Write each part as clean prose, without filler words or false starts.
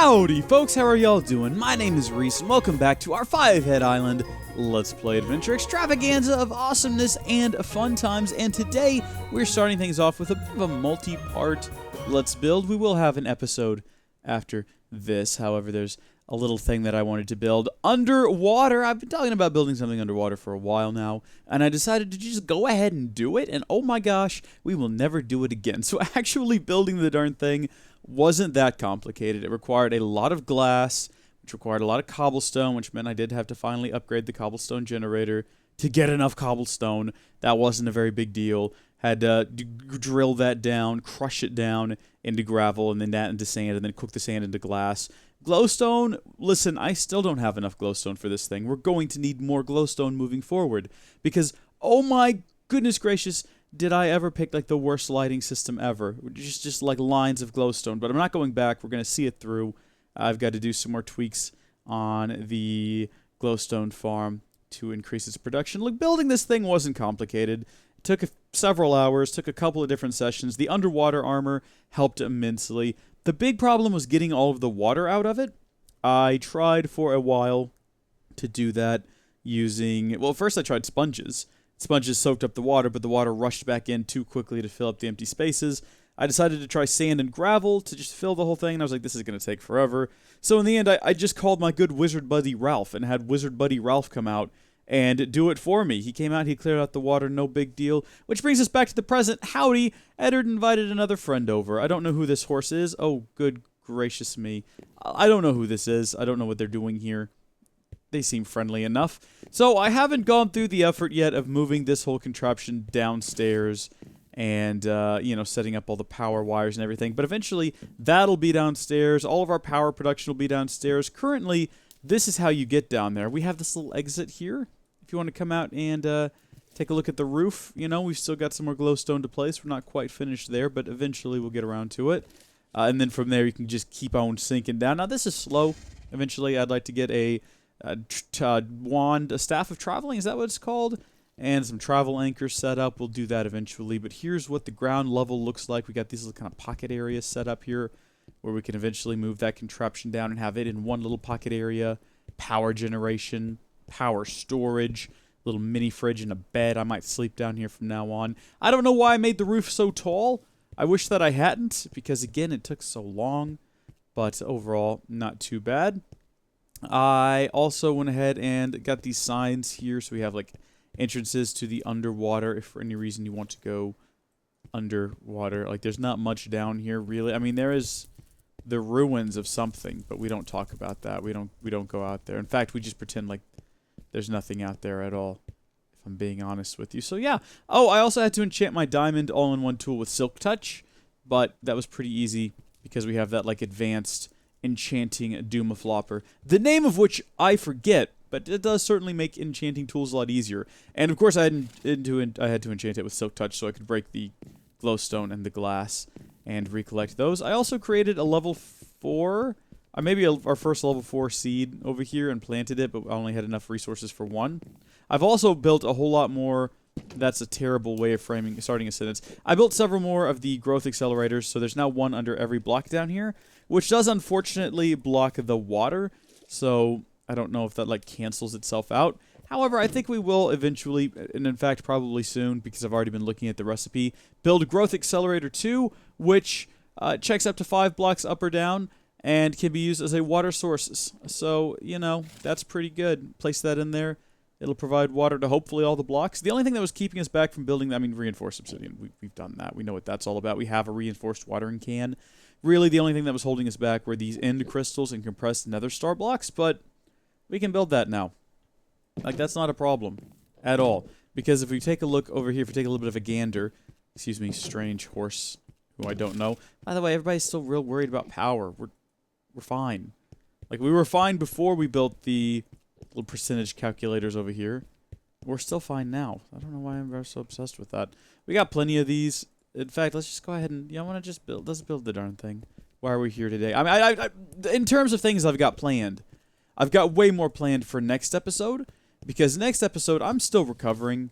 Howdy folks, how are y'all doing? My name is Rees and welcome back to our Five-Head Island Let's Play Adventure extravaganza of awesomeness and fun times. And today we're starting things off with a bit of a multi-part Let's Build. We will have an episode after this, however there's a little thing that I wanted to build underwater. I've been talking about building something underwater for a while now, and I decided to just go ahead and do it, and oh my gosh, we will never do it again. So actually building the darn thing wasn't that complicated. It required a lot of glass, which required a lot of cobblestone, which meant I did have to finally upgrade the cobblestone generator to get enough cobblestone. That wasn't a very big deal. Had to drill that down, crush it down into gravel, and then that into sand, and then cook the sand into glass. Glowstone, listen, I still don't have enough glowstone for this thing. We're going to need more glowstone moving forward, because, oh my goodness gracious, did I ever pick, like, the worst lighting system ever. Just like, lines of glowstone. But I'm not going back. We're going to see it through. I've got to do some more tweaks on the glowstone farm to increase its production. Look, building this thing wasn't complicated. It took several hours, took a couple of different sessions. The underwater armor helped immensely. The big problem was getting all of the water out of it. I tried for a while to do that using... Well, first I tried sponges. Sponges soaked up the water, but the water rushed back in too quickly to fill up the empty spaces. I decided to try sand and gravel to just fill the whole thing, and I was like, this is going to take forever. So in the end, I just called my good wizard buddy Ralph, and had wizard buddy Ralph come out and do it for me. He came out, he cleared out the water, no big deal. Which brings us back to the present. Howdy, Eddard invited another friend over. I don't know who this horse is. Oh, good gracious me. I don't know who this is. I don't know what they're doing here. They seem friendly enough. So I haven't gone through the effort yet of moving this whole contraption downstairs and, you know, setting up all the power wires and everything. But eventually, that'll be downstairs. All of our power production will be downstairs. Currently, this is how you get down there. We have this little exit here. If you want to come out and take a look at the roof, you know, we've still got some more glowstone to place. We're not quite finished there, but eventually we'll get around to it. And then from there, you can just keep on sinking down. Now, this is slow. Eventually, I'd like to get a wand, a staff of traveling, is that what it's called? And some travel anchors set up. We'll do that eventually. But here's what the ground level looks like. We got these little kind of pocket areas set up here where we can eventually move that contraption down and have it in one little pocket area. Power generation, power storage, little mini fridge and a bed. I might sleep down here from now on. I don't know why I made the roof so tall. I wish that I hadn't, because again, it took so long. But overall, not too bad. I also went ahead and got these signs here, so we have like entrances to the underwater if for any reason you want to go underwater. Like, there's not much down here really. I mean, there is the ruins of something, but we don't talk about that. We don't go out there. In fact, we just pretend like there's nothing out there at all, if I'm being honest with you. So yeah. Oh, I also had to enchant my diamond all-in-one tool with Silk Touch, but that was pretty easy because we have that like advanced enchanting Doomaflopper, the name of which I forget, but it does certainly make enchanting tools a lot easier. And of course, I had to enchant it with Silk Touch so I could break the glowstone and the glass and recollect those. I also created a level 4, maybe our first level 4 seed over here and planted it, but I only had enough resources for one. I've also built a whole lot more. That's a terrible way of starting a sentence. I built several more of the growth accelerators, so there's now one under every block down here, which does unfortunately block the water, so I don't know if that like cancels itself out. However, I think we will eventually, and in fact probably soon, because I've already been looking at the recipe, build Growth Accelerator 2, which checks up to 5 blocks up or down, and can be used as a water source. So, you know, that's pretty good. Place that in there. It'll provide water to hopefully all the blocks. The only thing that was keeping us back from building, I mean, reinforced obsidian. We've done that. We know what that's all about. We have a reinforced watering can. Really, the only thing that was holding us back were these end crystals and compressed nether star blocks, but we can build that now. Like, that's not a problem at all. Because if we take a look over here, if we take a little bit of a gander, excuse me, strange horse, who I don't know. By the way, everybody's still real worried about power. We're fine. Like, we were fine before we built the little percentage calculators over here. We're still fine now. I don't know why I'm so obsessed with that. We got plenty of these. In fact, let's just go ahead and, I want to just build, let's build the darn thing. Why are we here today? I mean, in terms of things I've got planned, I've got way more planned for next episode, because next episode, I'm still recovering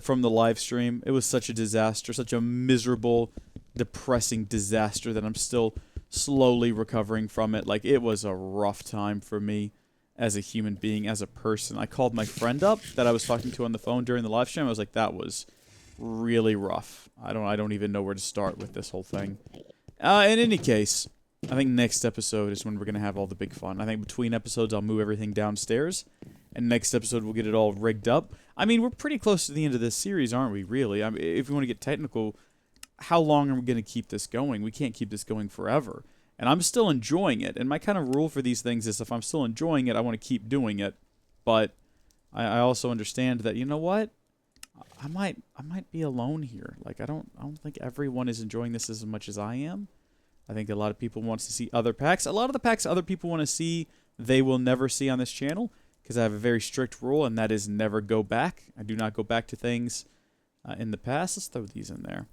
from the live stream. It was such a disaster, such a miserable, depressing disaster that I'm still slowly recovering from it. Like, it was a rough time for me as a human being, as a person. I called my friend up that I was talking to on the phone during the live stream. I was like, that was really rough. I don't even know where to start with this whole thing. In any case, I think next episode is when we're going to have all the big fun. I think between episodes, I'll move everything downstairs. And next episode, we'll get it all rigged up. I mean, we're pretty close to the end of this series, aren't we, really? I mean, if we want to get technical, how long are we going to keep this going? We can't keep this going forever. And I'm still enjoying it. And my kind of rule for these things is if I'm still enjoying it, I want to keep doing it. But I also understand that, you know what? I might be alone here. Like, I don't think everyone is enjoying this as much as I am. I think a lot of people want to see other packs. A lot of the packs other people want to see, they will never see on this channel. Because I have a very strict rule, and that is never go back. I do not go back to things in the past. Let's throw these in there.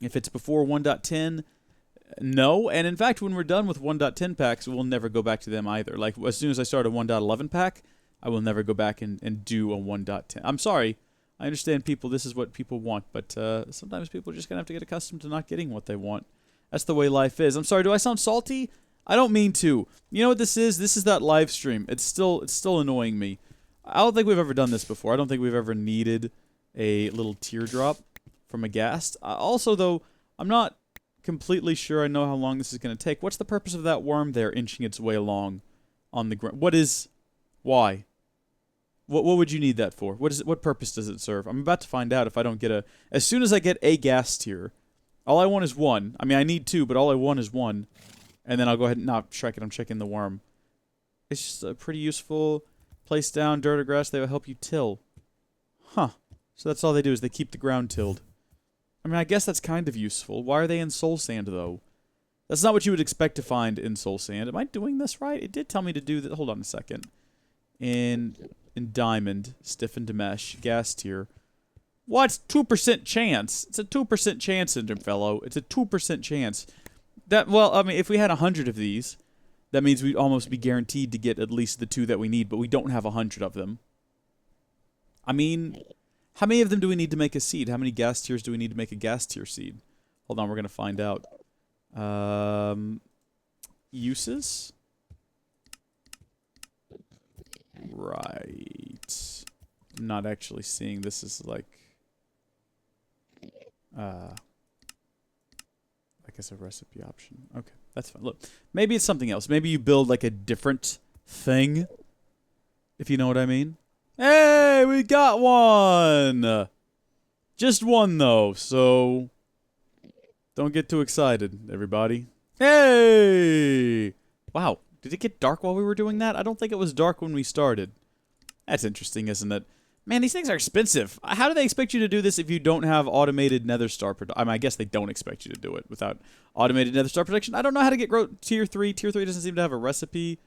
If it's before 1.10, no. And in fact, when we're done with 1.10 packs, we'll never go back to them either. Like, as soon as I start a 1.11 pack, I will never go back and do a 1.10. I'm sorry. I understand people, this is what people want, but sometimes people are just going to have to get accustomed to not getting what they want. That's the way life is. I'm sorry, do I sound salty? I don't mean to. You know what this is? This is that live stream. It's still annoying me. I don't think we've ever done this before. I don't think we've ever needed a little teardrop from a ghast. Also, though, I'm not completely sure I know how long this is going to take. What's the purpose of that worm there inching its way along on the ground? Why? What would you need that for? What purpose does it serve? I'm about to find out if I don't get as soon as I get a ghast tear, all I want is one. I mean, I need two, but all I want is one. And then I'll go ahead and not strike it. I'm checking the worm. It's just a pretty useful place down, dirt or grass. They will help you till. Huh. So that's all they do is they keep the ground tilled. I mean, I guess that's kind of useful. Why are they in soul sand, though? That's not what you would expect to find in soul sand. Am I doing this right? It did tell me to do that. Hold on a second. In diamond, stiffened mesh, ghast tear. What? 2% chance. It's a 2% chance, fellow. It's a 2% chance. Well, I mean, if we had 100 of these, that means we'd almost be guaranteed to get at least the 2 that we need, but we don't have 100 of them. I mean, how many of them do we need to make a seed? How many ghast tears do we need to make a ghast tear seed? Hold on, we're going to find out. Uses? Right. I'm not actually seeing this as like... I guess a recipe option. Okay, that's fine. Look, maybe it's something else. Maybe you build like a different thing, if you know what I mean. Hey, we got one! Just one, though, so don't get too excited, everybody. Hey! Wow, did it get dark while we were doing that? I don't think it was dark when we started. That's interesting, isn't it? Man, these things are expensive. How do they expect you to do this if you don't have automated nether star production? I mean, I guess they don't expect you to do it without automated nether star production. I don't know how to get tier 3. Tier 3 doesn't seem to have a recipe.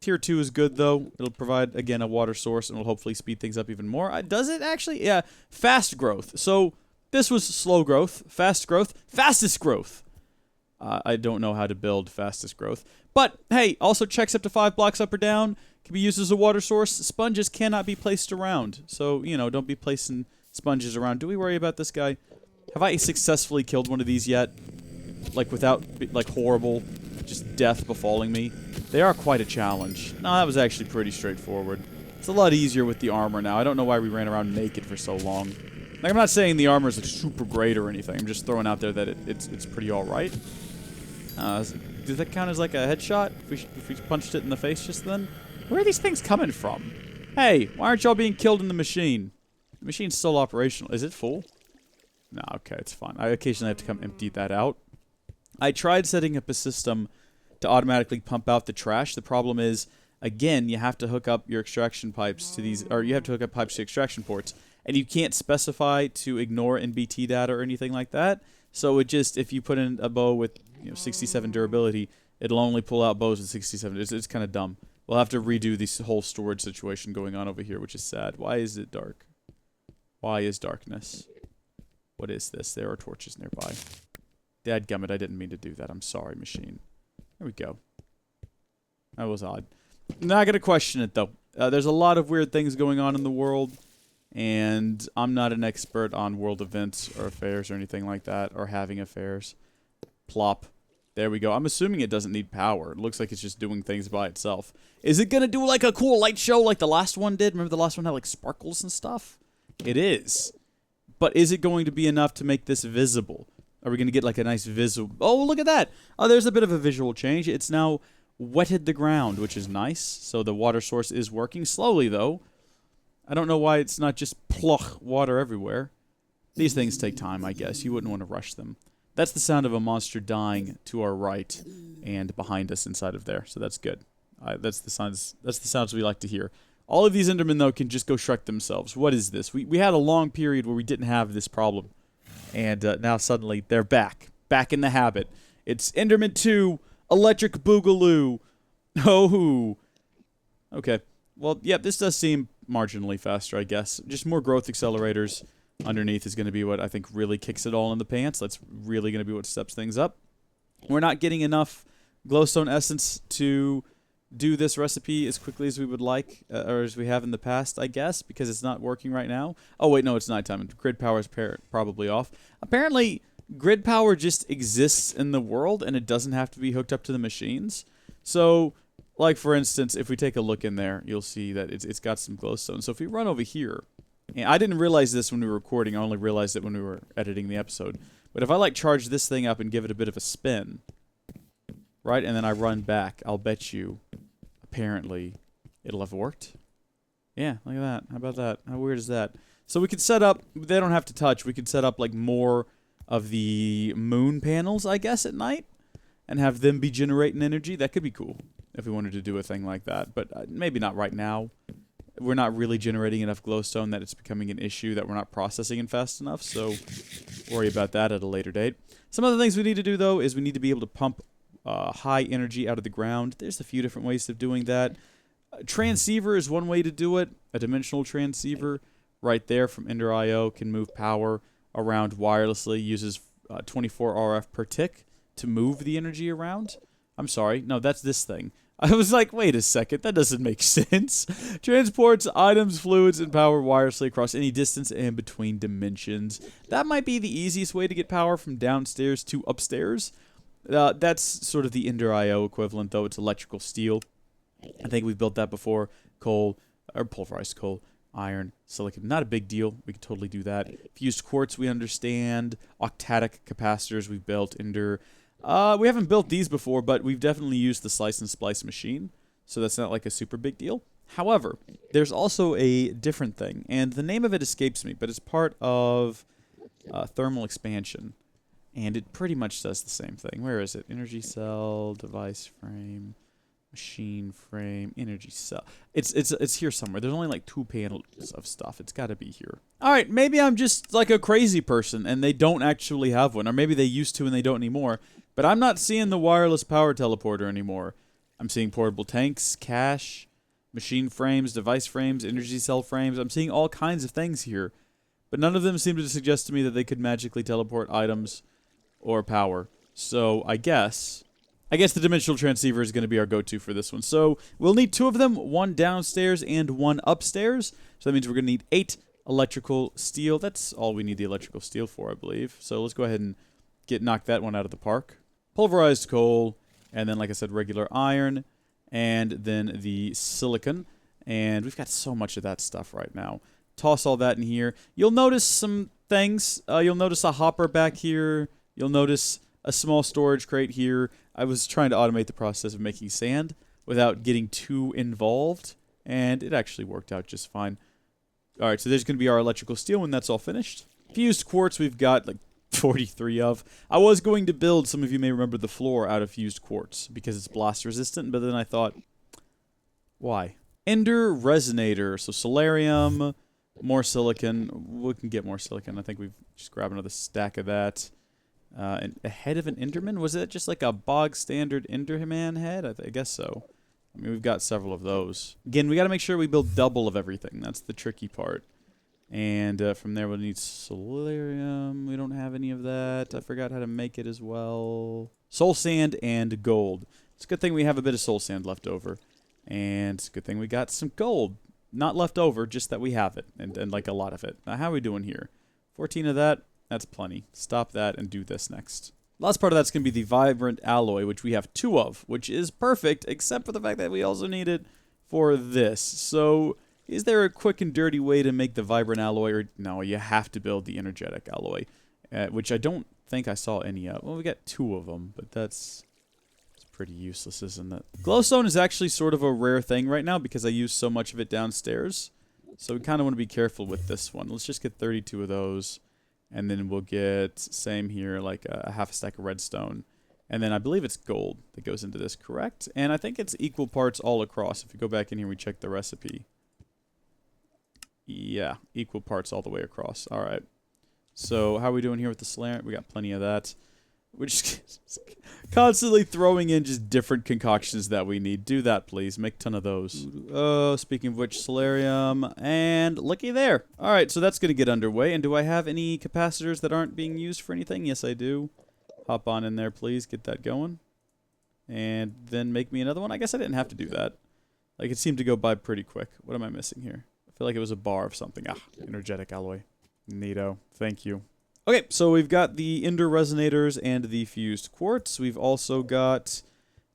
Tier 2 is good, though. It'll provide, again, a water source and will hopefully speed things up even more. Does it, actually? Yeah, fast growth. So, this was slow growth, fast growth, fastest growth. I don't know how to build fastest growth. But, hey, also checks up to 5 blocks up or down. Can be used as a water source. Sponges cannot be placed around. So, you know, don't be placing sponges around. Do we worry about this guy? Have I successfully killed one of these yet? Like, without, like, horrible, just death befalling me? They are quite a challenge. No, that was actually pretty straightforward. It's a lot easier with the armor now. I don't know why we ran around naked for so long. Like, I'm not saying the armor is, like, super great or anything. I'm just throwing out there that it's pretty alright. Does that count as, like, a headshot? If we punched it in the face just then? Where are these things coming from? Hey, why aren't y'all being killed in the machine? The machine's still operational. Is it full? No, okay, it's fine. I occasionally have to come empty that out. I tried setting up a system to automatically pump out the trash. The problem is, again, you have to hook up your extraction pipes to these, or you have to hook up pipes to extraction ports, and you can't specify to ignore NBT data or anything like that. So it just, if you put in a bow with 67 durability, it'll only pull out bows with 67. It's kind of dumb. We'll have to redo this whole storage situation going on over here, which is sad. Why is it dark? Why is darkness? What is this? There are torches nearby. Dadgummit, I didn't mean to do that. I'm sorry, machine. There we go. That was odd. Not gonna question it, though. There's a lot of weird things going on in the world, and I'm not an expert on world events or affairs or anything like that, or having affairs. Plop. There we go. I'm assuming it doesn't need power. It looks like it's just doing things by itself. Is it going to do like a cool light show like the last one did? Remember the last one had like sparkles and stuff? It is. But is it going to be enough to make this visible? Are we going to get like a nice visual... Oh, look at that. Oh, there's a bit of a visual change. It's now wetted the ground, which is nice. So the water source is working slowly, though. I don't know why it's not just pluck water everywhere. These things take time, I guess. You wouldn't want to rush them. That's the sound of a monster dying to our right and behind us inside of there. So that's good. That's the sounds we like to hear. All of these Endermen, though, can just go Shrek themselves. What is this? We had a long period where we didn't have this problem. And now suddenly they're back. Back in the habit. It's Enderman 2, Electric Boogaloo. Oh. Okay. Well, yeah, this does seem marginally faster, I guess. Just more growth accelerators underneath is going to be what I think really kicks it all in the pants. That's really going to be what steps things up. We're not getting enough glowstone essence to do this recipe as quickly as we would like, or as we have in the past, I guess, because it's not working right now. Oh, wait, no, it's nighttime. Grid power is probably off. Apparently, grid power just exists in the world, and it doesn't have to be hooked up to the machines. So, like, for instance, if we take a look in there, you'll see that it's got some glowstone. So if we run over here, and I didn't realize this when we were recording, I only realized it when we were editing the episode. But if I, like, charge this thing up and give it a bit of a spin, right, and then I run back, I'll bet you, apparently, it'll have worked. Yeah, look at that. How about that? How weird is that? So we could set up, they don't have to touch, we could set up, like, more of the moon panels, I guess, at night, and have them be generating energy. That could be cool if we wanted to do a thing like that, but maybe not right now. We're not really generating enough glowstone that it's becoming an issue that we're not processing it fast enough, so worry about that at a later date. Some other things we need to do, though, is we need to be able to pump high energy out of the ground. There's a few different ways of doing that. Transceiver is one way to do it. A dimensional transceiver right there from Ender IO can move power around wirelessly, uses 24 RF per tick to move the energy around. I'm sorry. No, that's this thing. I was like, wait a second, that doesn't make sense. Transports items, fluids, and power wirelessly across any distance and between dimensions. That might be the easiest way to get power from downstairs to upstairs. That's sort of the Ender IO equivalent, though. It's electrical steel. I think we've built that before. Coal, or pulverized coal, iron, silicon. Not a big deal. We can totally do that. Fused quartz, we understand. Octadic capacitors, we've built. Ender... we haven't built these before, but we've definitely used the slice and splice machine, so that's not like a super big deal. However, there's also a different thing, and the name of it escapes me, but it's part of thermal expansion, and it pretty much does the same thing. Where is it? Energy cell, device frame, machine frame, energy cell. It's here somewhere. There's only like 2 panels of stuff. It's got to be here. All right, maybe I'm just like a crazy person, and they don't actually have one, or maybe they used to and they don't anymore. But I'm not seeing the wireless power teleporter anymore. I'm seeing portable tanks, cache, machine frames, device frames, energy cell frames. I'm seeing all kinds of things here. But none of them seem to suggest to me that they could magically teleport items or power. So I guess the dimensional transceiver is going to be our go-to for this one. So we'll need 2 of them, 1 downstairs and 1 upstairs. So that means we're going to need 8 electrical steel. That's all we need the electrical steel for, I believe. So let's go ahead and knock that one out of the park. Pulverized coal, and then, like I said, regular iron, and then the silicon. And we've got so much of that stuff right now. Toss all that in here. You'll notice some things. You'll notice a hopper back here. You'll notice a small storage crate here. I was trying to automate the process of making sand without getting too involved, and it actually worked out just fine. All right, so there's going to be our electrical steel when that's all finished. Fused quartz we've got like 43 of. I was going to build, some of you may remember, the floor out of fused quartz because it's blast resistant, but then I thought, why? Ender resonator, so solarium, more silicon. We can get more silicon. I think we've just grabbed another stack of that. And a head of an Enderman? Was it just like a bog standard Enderman head? I guess so. I mean, we've got several of those. Again, we got to make sure we build double of everything. That's the tricky part. And from there, we'll need solarium. We don't have any of that. I forgot how to make it as well. Soul sand and gold. It's a good thing we have a bit of soul sand left over. And it's a good thing we got some gold. Not left over, just that we have it. And like a lot of it. Now, how are we doing here? 14 of that. That's plenty. Stop that and do this next. Last part of that's going to be the vibrant alloy, which we have 2 of, which is perfect, except for the fact that we also need it for this. So, is there a quick and dirty way to make the vibrant alloy? Or no, you have to build the energetic alloy, which I don't think I saw any of. Well, we got 2 of them, but that's pretty useless, isn't it? Glowstone is actually sort of a rare thing right now because I use so much of it downstairs. So we kind of want to be careful with this one. Let's just get 32 of those. And then we'll get, same here, like a half a stack of redstone. And then I believe it's gold that goes into this, correct? And I think it's equal parts all across. If you go back in here, we check the recipe. Yeah, equal parts all the way across. All right. So how are we doing here with the solarium? We got plenty of that. We're just constantly throwing in just different concoctions that we need. Do that, please. Make a ton of those. Speaking of which, solarium, and looky there. All right, so that's going to get underway. And do I have any capacitors that aren't being used for anything? Yes, I do. Hop on in there, please. Get that going. And then make me another one. I guess I didn't have to do that. Like, it seemed to go by pretty quick. What am I missing here? I feel like it was a bar of something. Ah, energetic alloy. Neato. Thank you. Okay, so we've got the ender resonators and the fused quartz. We've also got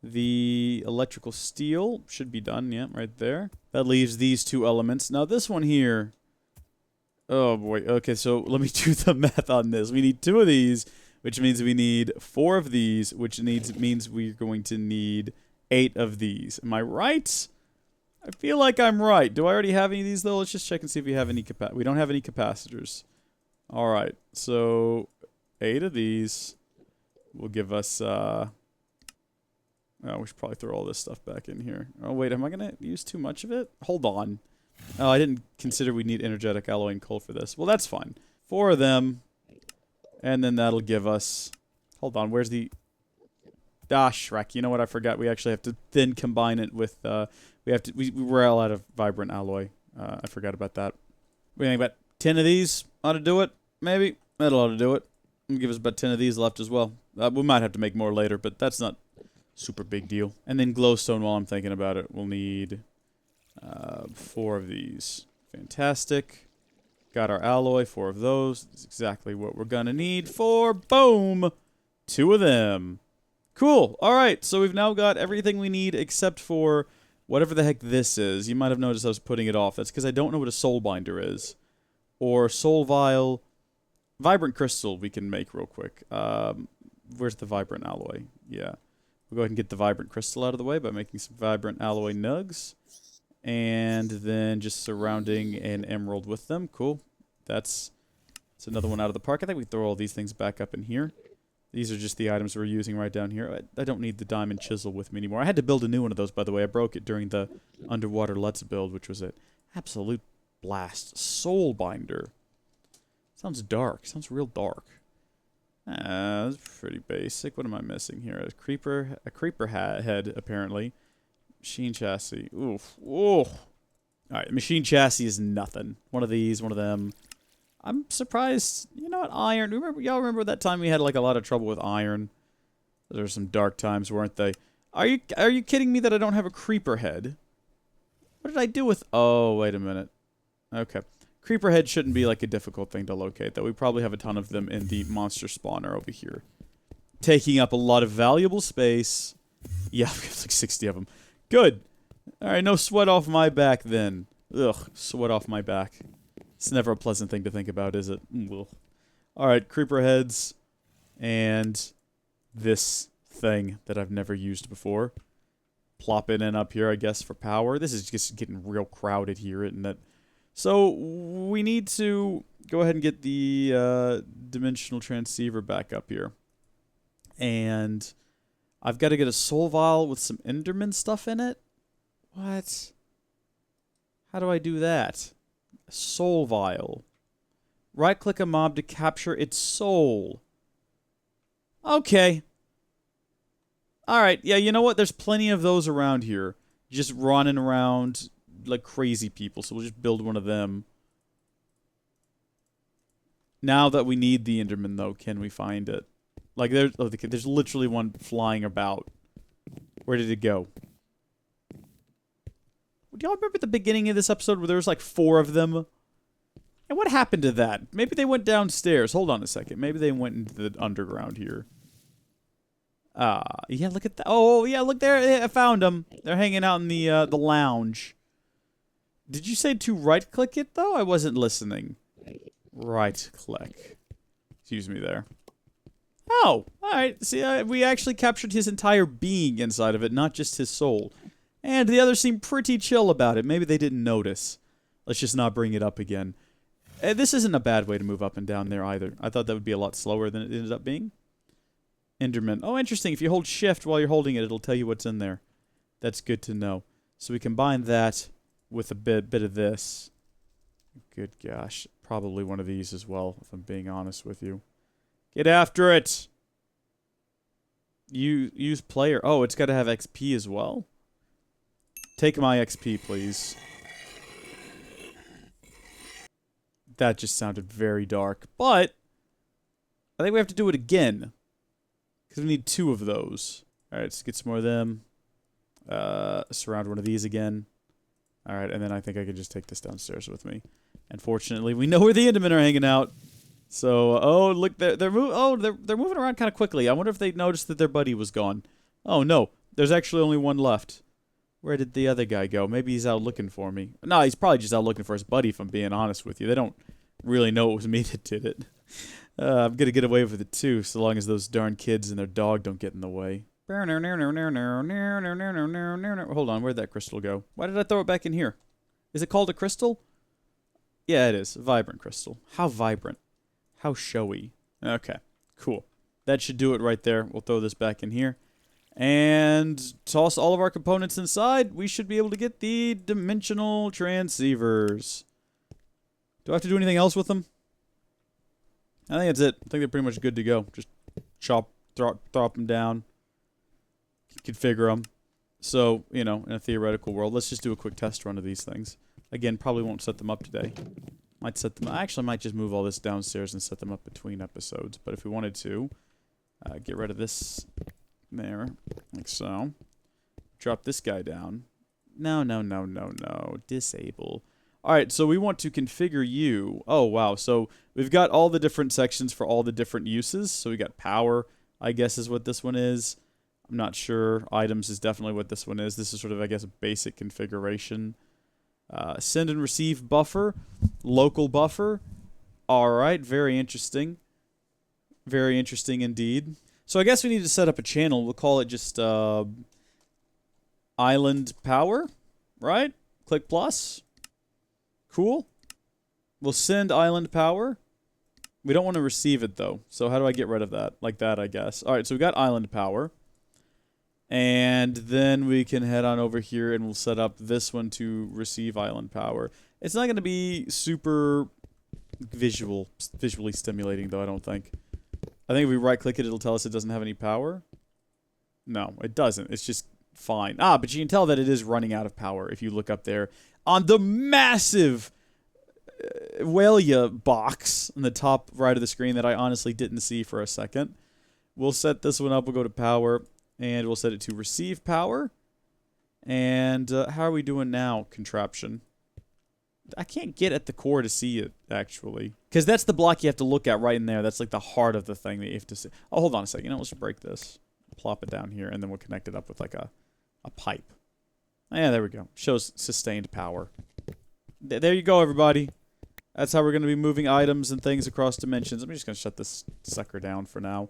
the electrical steel. Should be done, yeah, right there. That leaves these 2 elements. Now this one here... Oh boy, okay, so let me do the math on this. We need 2 of these, which means we need 4 of these, which means we're going to need 8 of these. Am I right? I feel like I'm right. Do I already have any of these, though? Let's just check and see if we have any we don't have any capacitors. Alright, so 8 of these will give us, oh, we should probably throw all this stuff back in here. Oh, wait, am I going to use too much of it? Hold on. Oh, I didn't consider we need energetic alloy and coal for this. Well, that's fine. 4 of them, and then that'll give us, hold on, where's the, Shrek, you know what, I forgot. We actually have to then combine it with, we're all out of vibrant alloy. I forgot about that. We think about 10 of these ought to do it. Maybe. That'll ought to do it. And give us about 10 of these left as well. We might have to make more later, but that's not super big deal. And then glowstone, while I'm thinking about it, we'll need 4 of these. Fantastic. Got our alloy, 4 of those. That's exactly what we're gonna need for, boom, 2 of them. Cool. Alright, so we've now got everything we need except for whatever the heck this is. You might have noticed I was putting it off. That's because I don't know what a soul binder is. Or soul vial. Vibrant crystal we can make real quick. Where's the vibrant alloy? Yeah. We'll go ahead and get the vibrant crystal out of the way by making some vibrant alloy nugs. And then just surrounding an emerald with them. Cool. That's another one out of the park. I think we throw all these things back up in here. These are just the items we're using right down here. I don't need the diamond chisel with me anymore. I had to build a new one of those, by the way. I broke it during the underwater Let's build, which was an absolute blast. Soul binder. Sounds dark. Sounds real dark. That's pretty basic. What am I missing here? A creeper head, apparently. Machine chassis. Oof. Ooh. Alright, machine chassis is nothing. One of these, one of them. I'm surprised. You know what? Iron. Y'all remember that time we had like a lot of trouble with iron? There were some dark times, weren't they? Are you kidding me that I don't have a creeper head? What did I do with... Oh, wait a minute. Okay. Creeper head shouldn't be like a difficult thing to locate, though. We probably have a ton of them in the monster spawner over here. Taking up a lot of valuable space. Yeah, we have like 60 of them. Good. Alright, no sweat off my back then. Ugh, sweat off my back. It's never a pleasant thing to think about, is it? Alright, creeper heads. And this thing that I've never used before. Plop it in up here, I guess, for power. This is just getting real crowded here, isn't it? So, we need to go ahead and get the dimensional transceiver back up here. And I've got to get a soul vial with some Enderman stuff in it? What? How do I do that? A soul vial. Right-click a mob to capture its soul. Okay. Alright, yeah, you know what? There's plenty of those around here. Just running around like crazy people, so we'll just build one of them. Now that we need the Enderman, though, can we find it? Like, there's literally one flying about. Where did it go? Do y'all remember the beginning of this episode where there was like 4 of them? And what happened to that? Maybe they went downstairs. Hold on a second. Maybe they went into the underground here. Yeah, look at that. Oh, yeah, look there. I found them. They're hanging out in the lounge. Did you say to right-click it, though? I wasn't listening. Right-click. Excuse me there. Oh, alright. See, we actually captured his entire being inside of it, not just his soul. And the others seem pretty chill about it. Maybe they didn't notice. Let's just not bring it up again. This isn't a bad way to move up and down there either. I thought that would be a lot slower than it ended up being. Enderman. Oh, interesting. If you hold shift while you're holding it, it'll tell you what's in there. That's good to know. So we combine that with a bit of this. Good gosh. Probably one of these as well, if I'm being honest with you. Get after it! Use player. Oh, it's got to have XP as well? Take my XP, please. That just sounded very dark. But I think we have to do it again. Because we need 2 of those. Alright, let's get some more of them. Surround one of these again. Alright, and then I think I can just take this downstairs with me. Unfortunately, we know where the Endermen are hanging out. So, oh, look, they're moving around kind of quickly. I wonder if they noticed that their buddy was gone. Oh, no. There's actually only one left. Where did the other guy go? Maybe he's out looking for me. No, he's probably just out looking for his buddy, if I'm being honest with you. They don't really know it was me that did it. I'm going to get away with it, too, so long as those darn kids and their dog don't get in the way. Hold on, where'd that crystal go? Why did I throw it back in here? Is it called a crystal? Yeah, it is. A vibrant crystal. How vibrant. How showy. Okay, cool. That should do it right there. We'll throw this back in here. And toss all of our components inside. We should be able to get the dimensional transceivers. Do I have to do anything else with them? I think that's it. I think they're pretty much good to go. Just drop them down. Configure them. So, you know, in a theoretical world, let's just do a quick test run of these things. Again, probably won't set them up today. Might set them. I actually might just move all this downstairs and set them up between episodes. But if we wanted to, get rid of this there, like so. Drop this guy down. No. Disable. All right, so we want to configure you. Oh, wow. So we've got all the different sections for all the different uses. So we got power, I guess is what this one is. I'm not sure. Items is definitely what this one is. This is sort of, I guess, a basic configuration. Send and receive buffer. Local buffer. All right, very interesting. Very interesting indeed. So I guess we need to set up a channel. We'll call it just Island Power, right? Click plus. Cool. We'll send Island Power. We don't want to receive it, though. So how do I get rid of that? Like that, I guess. All right, so we got Island Power. And then we can head on over here and we'll set up this one to receive Island Power. It's not going to be super visually stimulating, though, I don't think. I think if we right-click it, it'll tell us it doesn't have any power. No, it doesn't. It's just fine. Ah, but you can tell that it is running out of power if you look up there on the massive Walia box in the top right of the screen that I honestly didn't see for a second. We'll set this one up. We'll go to power, and we'll set it to receive power. And how are we doing now, contraption? I can't get at the core to see it, actually. Because that's the block you have to look at right in there. That's like the heart of the thing that you have to see. Oh, hold on a second. You know, let's break this. Plop it down here, and then we'll connect it up with like a pipe. Yeah, there we go. Shows sustained power. There you go, everybody. That's how we're going to be moving items and things across dimensions. I'm just going to shut this sucker down for now.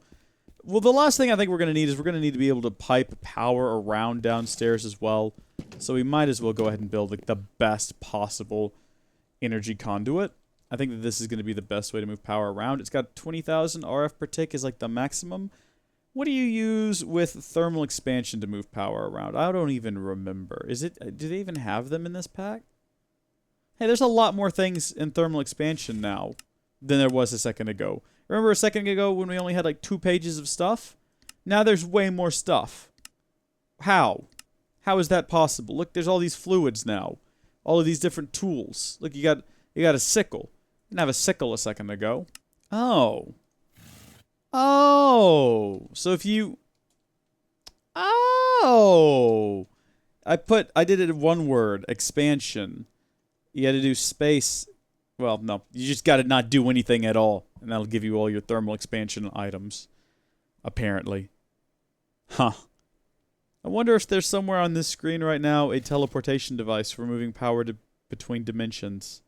Well, the last thing I think we're going to need is we're going to need to be able to pipe power around downstairs as well. So we might as well go ahead and build like the best possible energy conduit. I think that this is going to be the best way to move power around. It's got 20,000 RF per tick is like the maximum. What do you use with thermal expansion to move power around? I don't even remember. Is it? Do they even have them in this pack? Hey, there's a lot more things in thermal expansion now than there was a second ago. Remember a second ago when we only had like 2 pages of stuff? Now there's way more stuff. How? How is that possible? Look, there's all these fluids now. All of these different tools. Look, you got a sickle. Didn't have a sickle a second ago. Oh. Oh. So if you... Oh. I did it in one word. Expansion. You had to do space. Well, no. You just got to not do anything at all. And that'll give you all your thermal expansion items. Apparently. Huh. I wonder if there's somewhere on this screen right now a teleportation device for moving power between dimensions.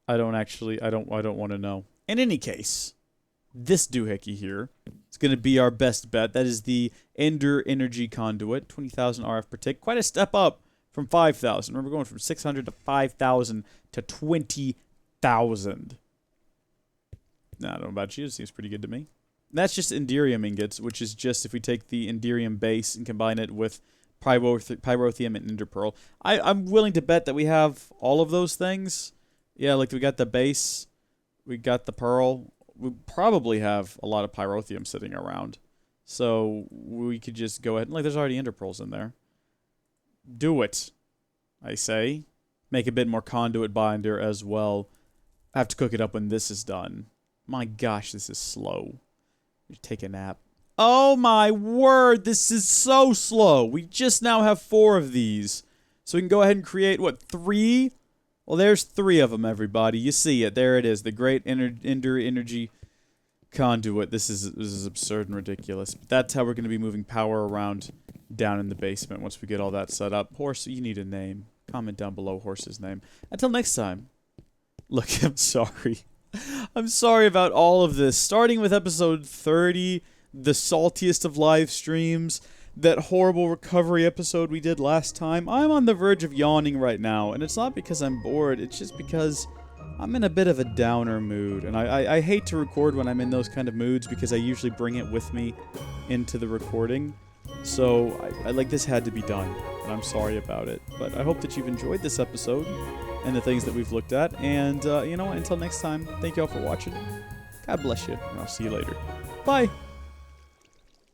I don't want to know. In any case, this doohickey here is going to be our best bet. That is the Ender Energy Conduit, 20,000 RF per tick. Quite a step up from 5,000. Remember, going from 600 to 5,000 to 20,000. Nah, I don't know about you. It seems pretty good to me. And that's just Enderium ingots, which is just if we take the Enderium base and combine it with Pyrotheum and Ender Pearl. I'm willing to bet that we have all of those things. Yeah, like we got the base, we got the Pearl. We probably have a lot of Pyrotheum sitting around. So we could just go ahead and, like, there's already Ender Pearls in there. Do it, I say. Make a bit more conduit binder as well. I have to cook it up when this is done. My gosh, this is slow. Take a nap. Oh my word, this is so slow. We just now have 4 of these. So we can go ahead and create, what, 3? Well, there's 3 of them, everybody. You see it. There it is. The Great Ender Energy Conduit. This is absurd and ridiculous. But that's how we're going to be moving power around down in the basement once we get all that set up. Horse, you need a name. Comment down below Horse's name. Until next time. Look, I'm sorry. I'm sorry about all of this. Starting with episode 30, the saltiest of live streams, that horrible recovery episode we did last time. I'm on the verge of yawning right now, and it's not because I'm bored, it's just because I'm in a bit of a downer mood, and I hate to record when I'm in those kind of moods because I usually bring it with me into the recording. So, I like, this had to be done, and I'm sorry about it. But I hope that you've enjoyed this episode and the things that we've looked at, and, you know, until next time, thank you all for watching. God bless you, and I'll see you later. Bye!